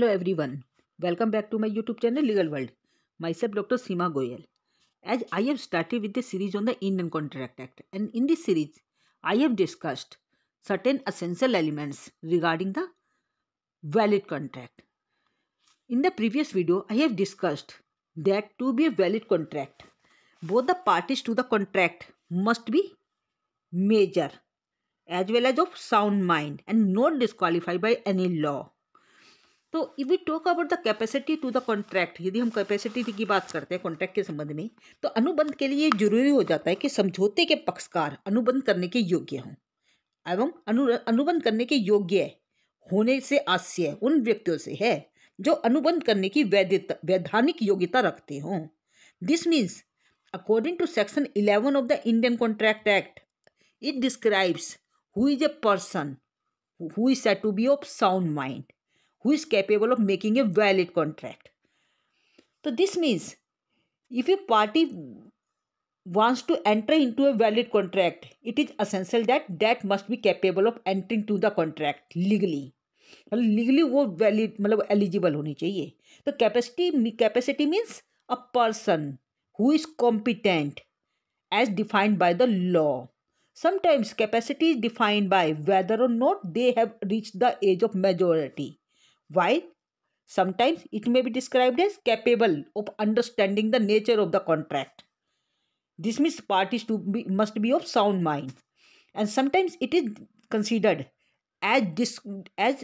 Hello everyone, welcome back to my YouTube channel Legal World. Myself Dr. Seema Goyal. As I have started with the series on the Indian Contract Act, and in this series I have discussed certain essential elements regarding the valid contract. In the previous video I have discussed that to be a valid contract, both the parties to the contract must be major as well as of sound mind and not disqualified by any law. तो if we talk about the capacity to the contract, यदि हम capacity की बात करते हैं contract के संबंध में, तो अनुबंध के लिए जरूरी हो जाता है कि समझौते के पक्षकार अनुबंध करने के योग्य हों एवं अनुबंध करने के योग्य होने से आशय उन व्यक्तियों से है जो अनुबंध करने की वैधानिक योग्यता रखते हों. This means according to section 11 of the Indian contract act, it describes who is a person who is said to be of sound mind, who is capable of making a valid contract. So this means if a party wants to enter into a valid contract, it is essential that must be capable of entering to the contract legally. Legally वो valid मतलब eligible होनी चाहिए. तो capacity means a person who is competent as defined by the law. Sometimes capacity is defined by whether or not they have reached the age of majority, while sometimes it may be described as capable of understanding the nature of the contract. This means parties must be of sound mind, and sometimes it is considered as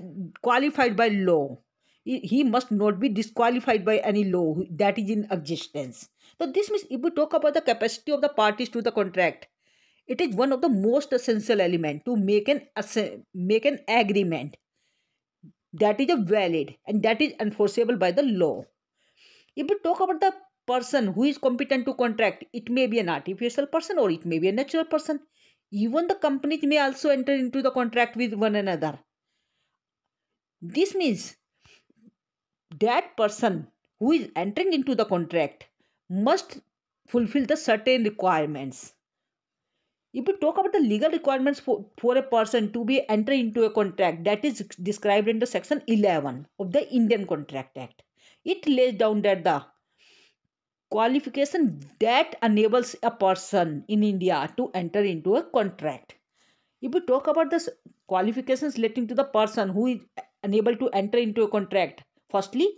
qualified by law. He must not be disqualified by any law that is in existence. So this means if we talk about the capacity of the parties to the contract, it is one of the most essential element to make an agreement that is valid and that is enforceable by the law. If we talk about the person who is competent to contract, it may be an artificial person or it may be a natural person. Even the companies may also enter into the contract with one another. This means that person who is entering into the contract must fulfill the certain requirements. If we talk about the legal requirements for a person to be enter into a contract, that is described in the section 11 of the Indian Contract Act. It lays down that the qualification that enables a person in India to enter into a contract. If we talk about the qualifications relating to the person who is unable to enter into a contract, firstly,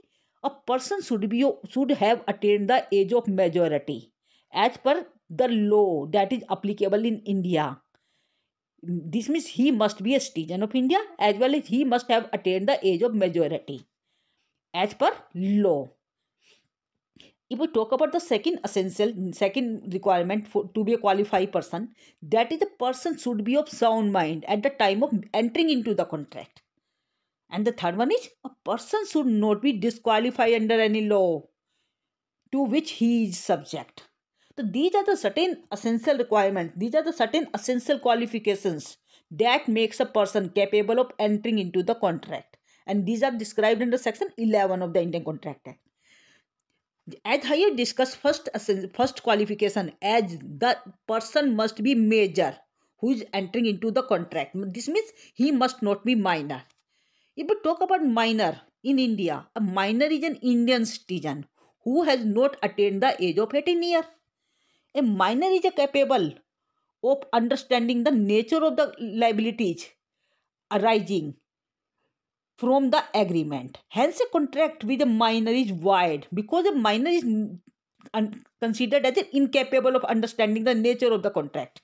a person should have attained the age of majority as per the law that is applicable in India. This means he must be a citizen of India as well as he must have attained the age of majority as per law. If we talk about the second requirement to be a qualified person, that is the person should be of sound mind at the time of entering into the contract. And the third one is a person should not be disqualified under any law to which he is subject. So these are the certain essential requirements. These are the certain essential qualifications that makes a person capable of entering into the contract. And these are described in the section 11 of the Indian Contract Act. As I have discussed first qualification, as the person must be major who is entering into the contract. This means he must not be minor. If we talk about minor in India, a minor is an Indian citizen who has not attained the age of 18 years. A minor is capable of understanding the nature of the liabilities arising from the agreement. Hence, a contract with a minor is void because a minor is considered as incapable of understanding the nature of the contract.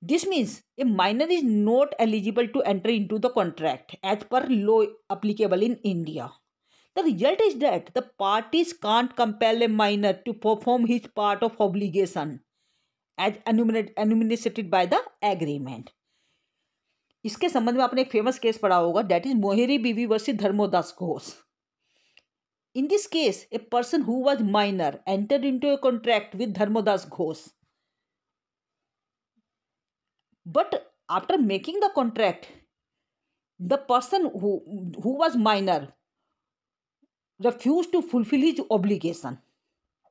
This means a minor is not eligible to enter into the contract as per law applicable in India. The result is that the parties can't compel a minor to perform his part of obligation as enumerated by the agreement. इसके संबंध में आपने एक famous case पढ़ा होगा, that is मोहेरी बीवी versus Dharmodas Ghosh. In this case, a person who was minor entered into a contract with Dharmodas Ghosh. But after making the contract, the person who was minor refused to fulfill his obligation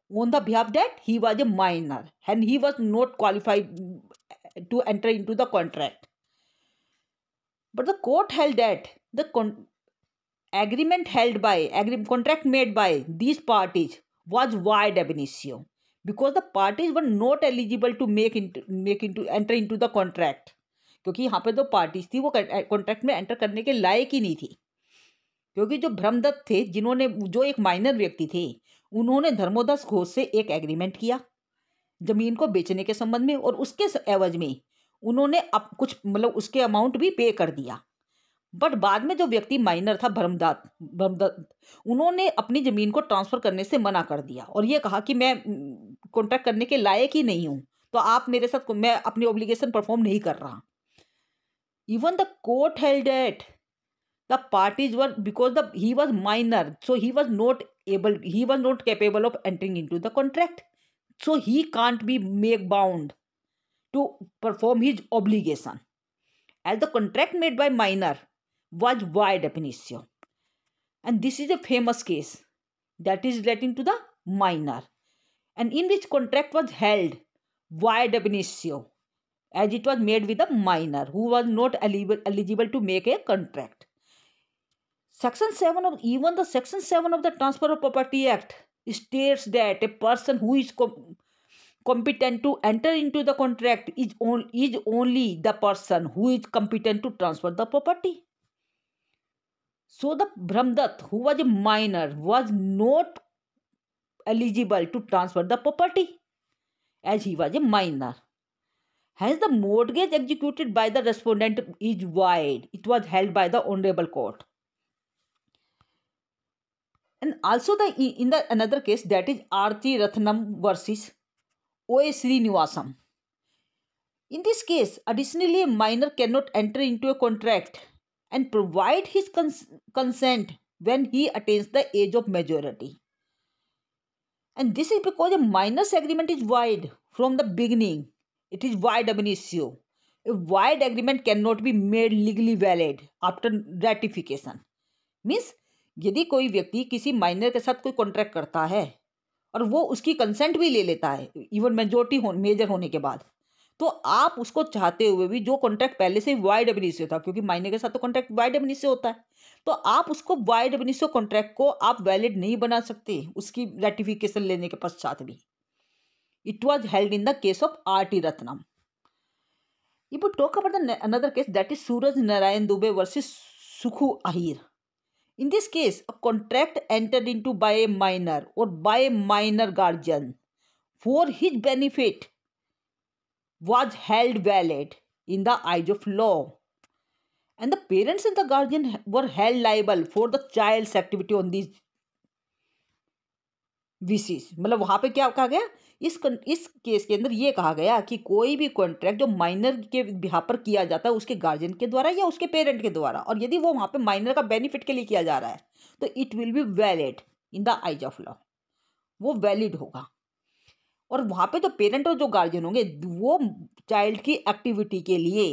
on the behalf that he was a minor and he was not qualified to enter into the contract. But the court held that agreement held by contract made by these parties was void ab initio because the parties were not eligible to enter into the contract, क्योंकि यहाँ पे जो parties थी वो contract में enter करने के लायक ही नहीं थी, क्योंकि जो ब्रह्मदत्त थे, जो एक माइनर व्यक्ति थे, उन्होंने धर्मोदास घोष से एक एग्रीमेंट किया जमीन को बेचने के संबंध में, और उसके एवज में उन्होंने अब कुछ उसके अमाउंट भी पे कर दिया। बट बाद में जो व्यक्ति माइनर था ब्रह्मदत्त, उन्होंने अपनी जमीन को ट्रांसफर करने से मना कर दिया और ये कहा कि मैं कॉन्ट्रैक्ट करने के लायक ही नहीं हूं, तो आप मेरे साथ, मैं अपनी ऑब्लिगेशन परफॉर्म नहीं कर रहा। Even the court held that the parties were, because he was minor, so he was not capable of entering into the contract, so he can't be made bound to perform his obligation, as the contract made by minor was void ab initio. And this is a famous case that is relating to the minor, and in which contract was held void ab initio, as it was made with a minor who was not eligible to make a contract. Section 7 of the Transfer of Property Act states that a person who is competent to enter into the contract is only the person who is competent to transfer the property. So the Brahmdatt, who was a minor, was not eligible to transfer the property as he was a minor. Hence the mortgage executed by the respondent is void. It was held by the Honorable Court. And also in the another case, that is R.T. Rathnam versus O.A. Srinivasam. In this case, additionally, a minor cannot enter into a contract and provide his consent when he attains the age of majority. And this is because a minor's agreement is void from the beginning. It is void ab initio. A void agreement cannot be made legally valid after ratification. Means यदि कोई व्यक्ति किसी minor के साथ कोई contract करता है और वो उसकी कंसेंट भी ले लेता है इवन मेजर होने के बाद, तो आप उसको चाहते हुए भी, जो कॉन्ट्रैक्ट पहले से वाइड ab initio था, क्योंकि माइनर के साथ तो कॉन्ट्रैक्ट वाइड ab initio होता है, तो आप उसको वाइड ab initio कॉन्ट्रैक्ट को आप वैलिड नहीं बना सकते उसकी रेटिफिकेशन लेने के पश्चात भी। It was held in the case of R.T. Rathnam. If we talk about another case, that is Suraj Narayan Dubey versus Sukhu Ahir. In this case, a contract entered into by a minor or by a minor guardian for his benefit was held valid in the eyes of law, and the parents and the guardian were held liable for the child's activity on these wishes. मतलब वहाँ पे क्या कहा गया, इस case के अंदर ये कहा गया कि कोई भी कॉन्ट्रैक्ट जो माइनर के बिहाफ पर किया जाता है उसके गार्जियन के द्वारा या उसके पेरेंट के द्वारा, और यदि वो वहाँ पे माइनर का बेनिफिट के लिए किया जा रहा है, तो it will be valid in the eyes of law, वो वैलिड होगा। और वहाँ पे जो पेरेंट और जो गार्जियन होंगे वो चाइल्ड की एक्टिविटी के लिए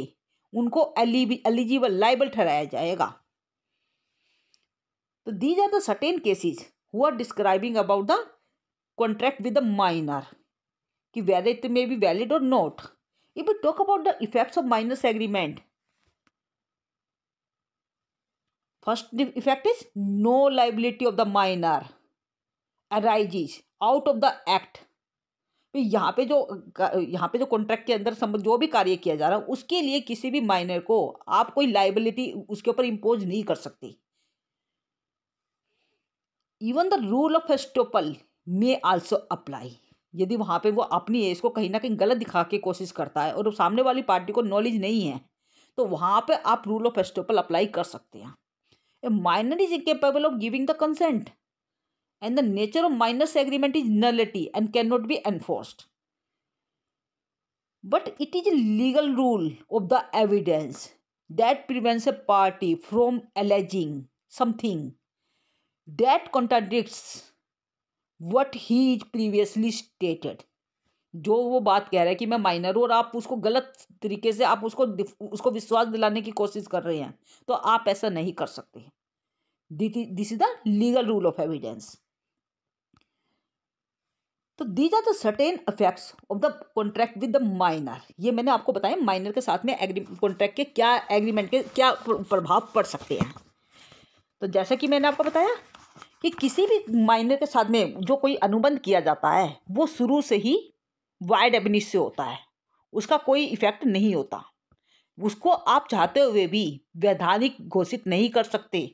उनको एलिजिबल लाइबल ठहराया जाएगा। तो these are the certain cases who are describing about the contract with the minor, कि whether it may be valid or not. If we talk about the effects of minor's agreement, first effect is no liability of the minor arises out of the act. यहाँ पे जो contract के अंदर जो भी कार्य किया जा रहा है उसके लिए किसी भी माइनर को आप कोई लाइबिलिटी उसके ऊपर इम्पोज नहीं कर सकते। Even the rule of estoppel में आल्सो अप्लाई। यदि वहाँ पे वो अपनी एज को कहीं ना कहीं गलत दिखा के कोशिश करता है और सामने वाली पार्टी को नॉलेज नहीं है, तो वहाँ पे आप रूल ऑफ एस्टोपल अप्लाई कर सकते हैं। A minor is incapable of giving the consent and the nature of minors agreement is nullity and can not be enforced, but it is a legal rule of the evidence that prevents a party from alleging something that contradicts what he previously stated. जो वो बात कह रहा है कि मैं minor हूँ और आप उसको गलत तरीके से आप उसको विश्वास दिलाने की कोशिश कर रहे हैं, तो आप ऐसा नहीं कर सकते। This is the legal rule of evidence. तो these are the certain effects of the contract with the minor. ये मैंने आपको बताया माइनर के साथ में कॉन्ट्रैक्ट के क्या एग्रीमेंट के क्या प्रभाव पड़ सकते हैं। तो जैसे कि मैंने आपको बताया कि किसी भी माइनर के साथ में जो कोई अनुबंध किया जाता है वो शुरू से ही वाइड एब इनिशियो होता है, उसका कोई इफेक्ट नहीं होता, उसको आप चाहते हुए भी वैधानिक घोषित नहीं कर सकते।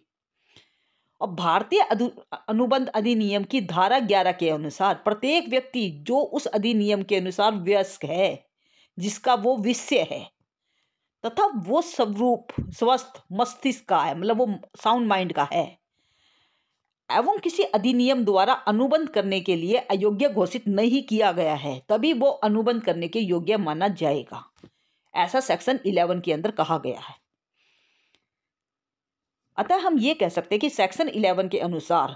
और भारतीय अनुबंध अधिनियम की धारा 11 के अनुसार प्रत्येक व्यक्ति जो उस अधिनियम के अनुसार वयस्क है, जिसका वो विषय है तथा वो स्वरूप स्वस्थ मस्तिष्क का है, मतलब वो साउंड माइंड का है, एवं किसी अधिनियम द्वारा अनुबंध करने के लिए अयोग्य घोषित नहीं किया गया है, तभी वो अनुबंध करने के योग्य माना जाएगा। ऐसा सेक्शन 11 के अंदर कहा गया है। अतः हम ये कह सकते हैं कि सेक्शन 11 के अनुसार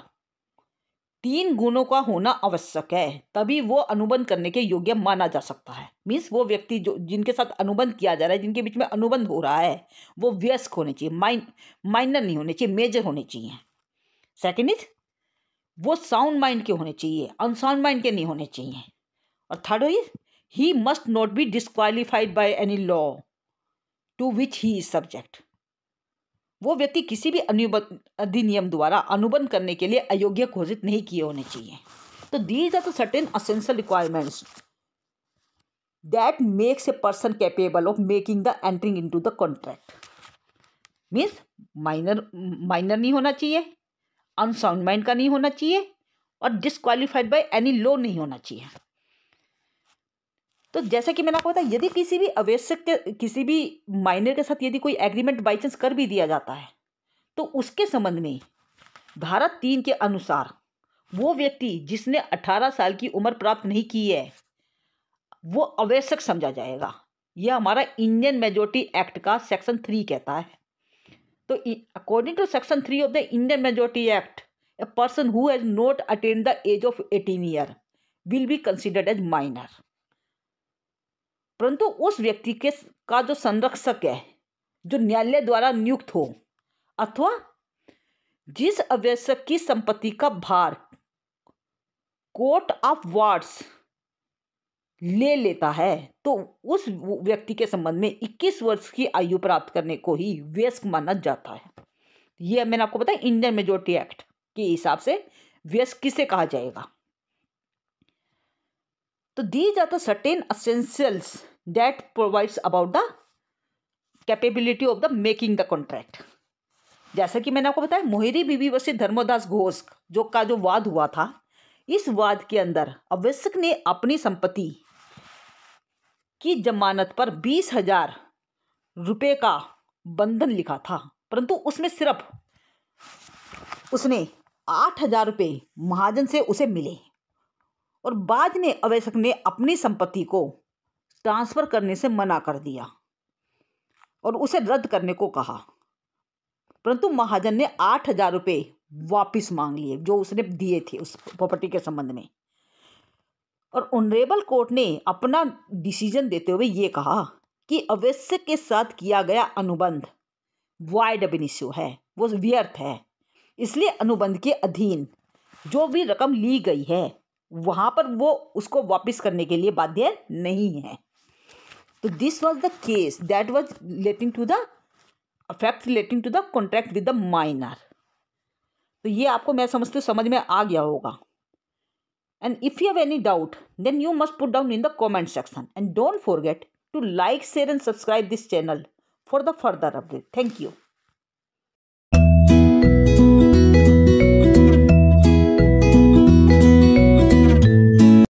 3 गुणों का होना आवश्यक है, तभी वो अनुबंध करने के योग्य माना जा सकता है। मीन्स वो व्यक्ति जो जिनके साथ अनुबंध किया जा रहा है, जिनके बीच में अनुबंध हो रहा है, वो वयस्क होने चाहिए, माइनर नहीं होने चाहिए, मेजर होने चाहिए। सेकेंड इज वो साउंड माइंड के होने चाहिए, अनसाउंड माइंड के नहीं होने चाहिए। और third is he must not be disqualified by any law to which he is subject. वो व्यक्ति किसी भी अधिनियम द्वारा अनुबंध करने के लिए अयोग्य घोषित नहीं किए होने चाहिए। तो these are the certain essential requirements that makes a person capable of making the entering into the contract. Means minor नहीं होना चाहिए, अनसाउंड माइंड का नहीं होना चाहिए, और डिस्क्वालिफाइड बाय एनी लॉ नहीं होना चाहिए। तो जैसा कि मैंने आपको बताया, यदि किसी भी आवश्यक के किसी भी माइनर के साथ यदि कोई एग्रीमेंट बाई चांस कर भी दिया जाता है, तो उसके संबंध में धारा 3 के अनुसार वो व्यक्ति जिसने 18 साल की उम्र प्राप्त नहीं की है वो आवश्यक समझा जाएगा। यह हमारा इंडियन मेजोरिटी एक्ट का सेक्शन 3 कहता है। तो according to section 3 of the Indian majority act, a person who has not attend the age of 18 year will be considered as minor. परंतु उस व्यक्ति के का जो संरक्षक है, जो न्यायालय द्वारा नियुक्त हो, अथवा जिस आवश्यक की संपत्ति का भार कोर्ट ऑफ वार्ड्स ले लेता है, तो उस व्यक्ति के संबंध में 21 वर्ष की आयु प्राप्त करने को ही वयस्क माना जाता है। यह मैंने आपको बताया इंडियन मेजोरिटी एक्ट के हिसाब से वयस्क किसे कहा जाएगा। तो these are the certain essentials that provides about the capability of the making the contract। जैसा कि मैंने आपको बताया मोहिरी बीबी वर्सेस धर्मदास घोष जो वाद हुआ था, इस वाद के अंदर आवश्यक ने अपनी संपत्ति की जमानत पर 20,000 रुपये का बंधन लिखा था, परंतु उसमें सिर्फ उसने 8,000 रुपये महाजन से उसे मिले, और बाद में आवश्यक ने अपनी संपत्ति को ट्रांसफर करने से मना कर दिया और उसे रद्द करने को कहा, परंतु महाजन ने 8,000 रुपये वापिस मांग लिए जो उसने दिए थे उस प्रॉपर्टी के संबंध में। और ऑनरेबल कोर्ट ने अपना डिसीजन देते हुए ये कहा कि आवश्यक के साथ किया गया अनुबंध वाइड एब इनिशियो है, वो व्यर्थ है, इसलिए अनुबंध के अधीन जो भी रकम ली गई है वहाँ पर वो उसको वापस करने के लिए बाध्य नहीं है। तो this was the case that was relating to the affect relating to the contract with the minor. तो ये आपको मैं समझती हूँ समझ में आ गया होगा। And if you have any doubt then you must put down in the comment section and don't forget to like share and subscribe this channel for the further update. Thank you.